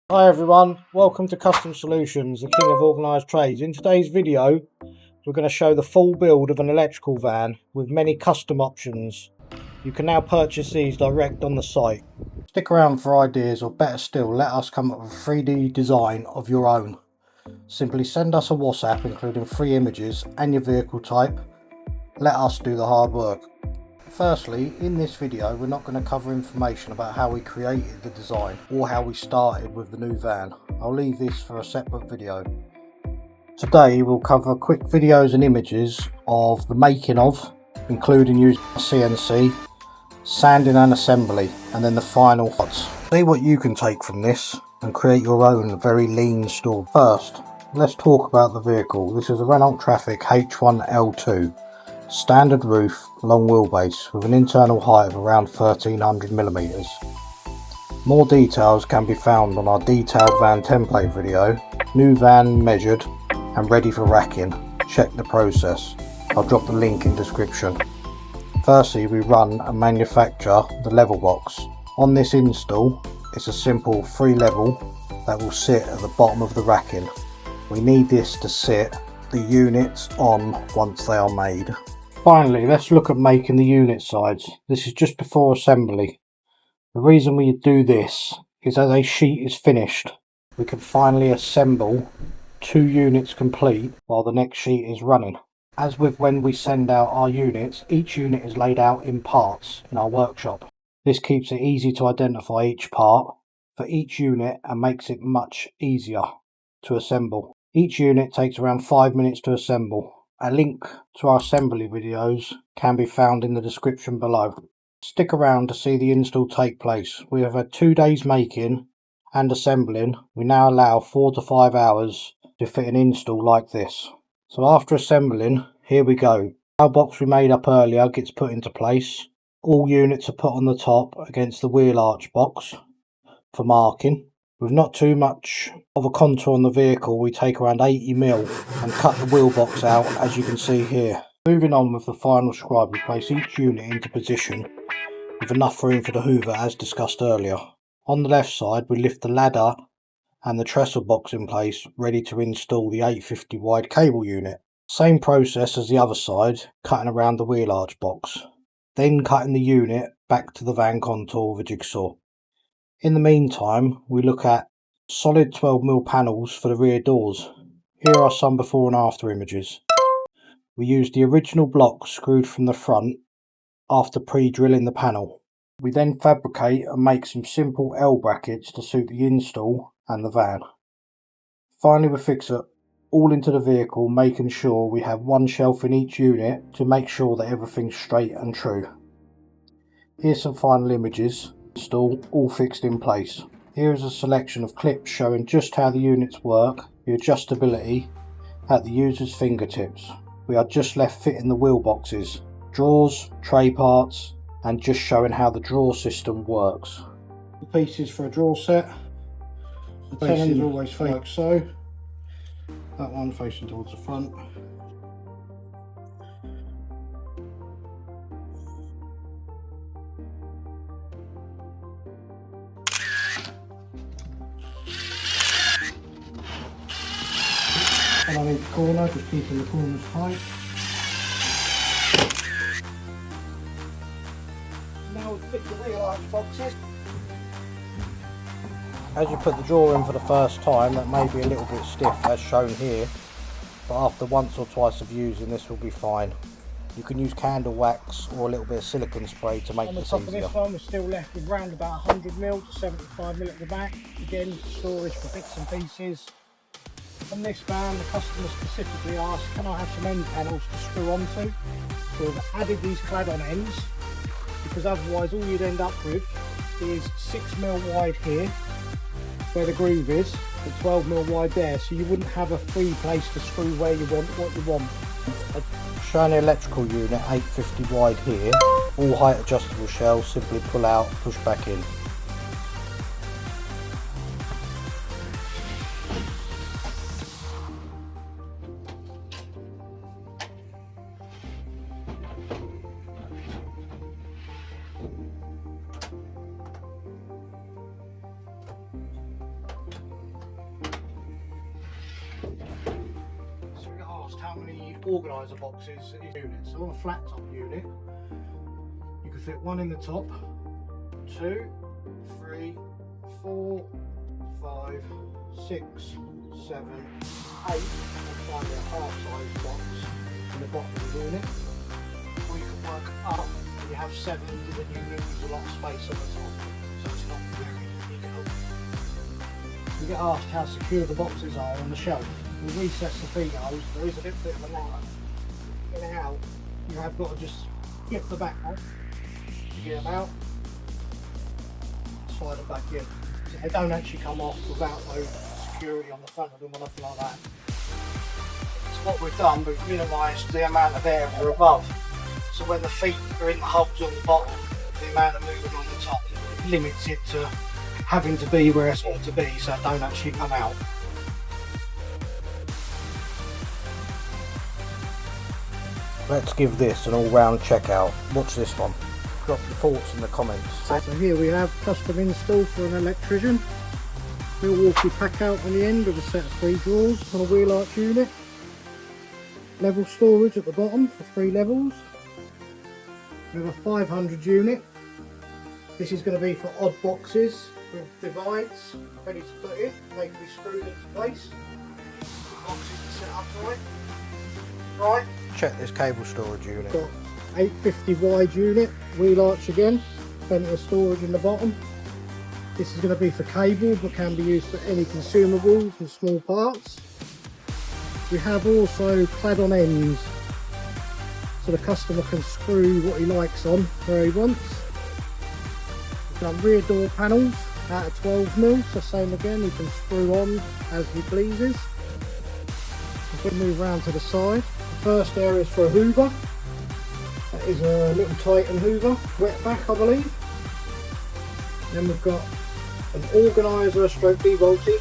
Hi everyone, welcome to Custom Solutions, the king of organised trades. In today's video we're going to show the full build of an electrical van with many custom options. You can now purchase these direct on the site. Stick around for ideas, or better still, let us come up with a 3D design of your own. Simply send us a WhatsApp including 3 images and your vehicle type. Let us do the hard work. Firstly, in this video we're not going to cover information about how we created the design or how we started with the new van. I'll leave this for a separate video. Today we'll cover quick videos and images of the making of, including using CNC, sanding and assembly, and then the final shots. See what you can take from this and create your own very lean store. First, let's talk about the vehicle. This is a Renult Traffic H1L2. Standard roof, long wheelbase with an internal height of around 1300mm. More details can be found on our detailed van template video. New van measured and ready for racking. Check the process. I'll drop the link in description. Firstly, we run and manufacture the level box. On this install, it's a simple 3 level that will sit at the bottom of the racking. We need this to sit the units on once they are made. Finally, let's look at making the unit sides. This is just before assembly. The reason we do this is as a sheet is finished, we can finally assemble 2 units complete while the next sheet is running. As with when we send out our units, each unit is laid out in parts in our workshop. This keeps it easy to identify each part for each unit and makes it much easier to assemble. Each unit takes around 5 minutes to assemble. A link to our assembly videos can be found in the description below. Stick around to see the install take place. We have had 2 days making and assembling. We now allow 4 to 5 hours to fit an install like this. So after assembling, here we go. Our box we made up earlier gets put into place. All units are put on the top against the wheel arch box for marking. With not too much of a contour on the vehicle, we take around 80mm and cut the wheel box out, as you can see here. Moving on with the final scribe, we place each unit into position with enough room for the hoover as discussed earlier. On the left side we lift the ladder and the trestle box in place, ready to install the 850 wide cable unit. Same process as the other side, cutting around the wheel arch box. Then cutting the unit back to the van contour with a jigsaw. In the meantime, we look at solid 12mm panels for the rear doors. Here are some before and after images. We used the original block screwed from the front after pre-drilling the panel. We then fabricate and make some simple L brackets to suit the install and the van. Finally, we fix it all into the vehicle, making sure we have 1 shelf in each unit to make sure that everything's straight and true. Here's some final images. Install all fixed in place. Here is a selection of clips showing just how the units work, the adjustability at the user's fingertips. We are just left fitting the wheel boxes, drawers, tray parts, and just showing how the drawer system works. The pieces for a drawer set. The tenons always face like so. That one facing towards the front. And on each corner, just keeping the corners tight. Now we'll fit the wheel arch boxes. As you put the drawer in for the first time, that may be a little bit stiff as shown here, but after once or twice of using this will be fine. You can use candle wax or a little bit of silicone spray to make this easier. On the top of this one we're still left with around about 100mm to 75mm at the back, again storage for bits and pieces. On this van, the customer specifically asked, can I have some end panels to screw onto? So we've added these clad-on ends, because otherwise all you'd end up with is 6mm wide here, where the groove is, and 12mm wide there, so you wouldn't have a free place to screw where you want what you want. Showing the electrical unit 850 wide here, all height adjustable shells, simply pull out, push back in. organiser boxes is units. So on a flat top unit, you can fit one in the top, 2, 3, 4, 5, 6, 7, 8, and finally a half-size box in the bottom of the unit. Or you can work up and you have 7, and then you lose a lot of space on the top, so it's not very equal. You get asked how secure the boxes are on the shelf. We'll reset the feet hose. There is a little bit of a ladder. In and out, you have got to just flip the back off to get them out, slide it back in. So they don't actually come off without no security on the front of them or nothing like that. So what we've done, we've minimised the amount of air we're above. So when the feet are in the holes on the bottom, the amount of movement on the top limits it to having to be where it's meant to be, so it don't actually come out. Let's give this an all-round check out. Watch this one. Drop your thoughts in the comments. So here we have custom install for an electrician. Milwaukee pack out on the end with a set of 3 drawers on a wheel arch unit. Level storage at the bottom for 3 levels. We have a 500 unit. This is going to be for odd boxes with divides ready to put in. They can be screwed into place. The boxes are set up right. Check this cable storage unit. Got 850 wide unit, wheel arch again, plenty of storage in the bottom. This is going to be for cable but can be used for any consumables and small parts. We have also clad on ends, so the customer can screw what he likes on where he wants. We've done rear door panels out of 12mm, so same again, he can screw on as he pleases. We'll move around to the side. First area is for a hoover. That is a little Titan hoover, wetback I believe. Then we've got an organiser stroke devolter.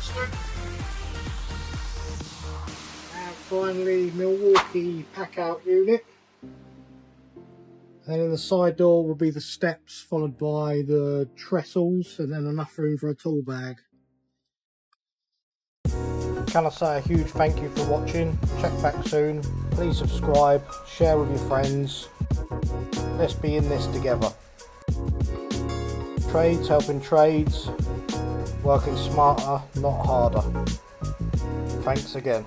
And finally Milwaukee pack out unit. And then in the side door will be the steps, followed by the trestles, and then enough room for a tool bag. Can I say a huge thank you for watching. Check back soon. Please subscribe, share with your friends. Let's be in this together. Trades helping trades, working smarter, not harder. Thanks again.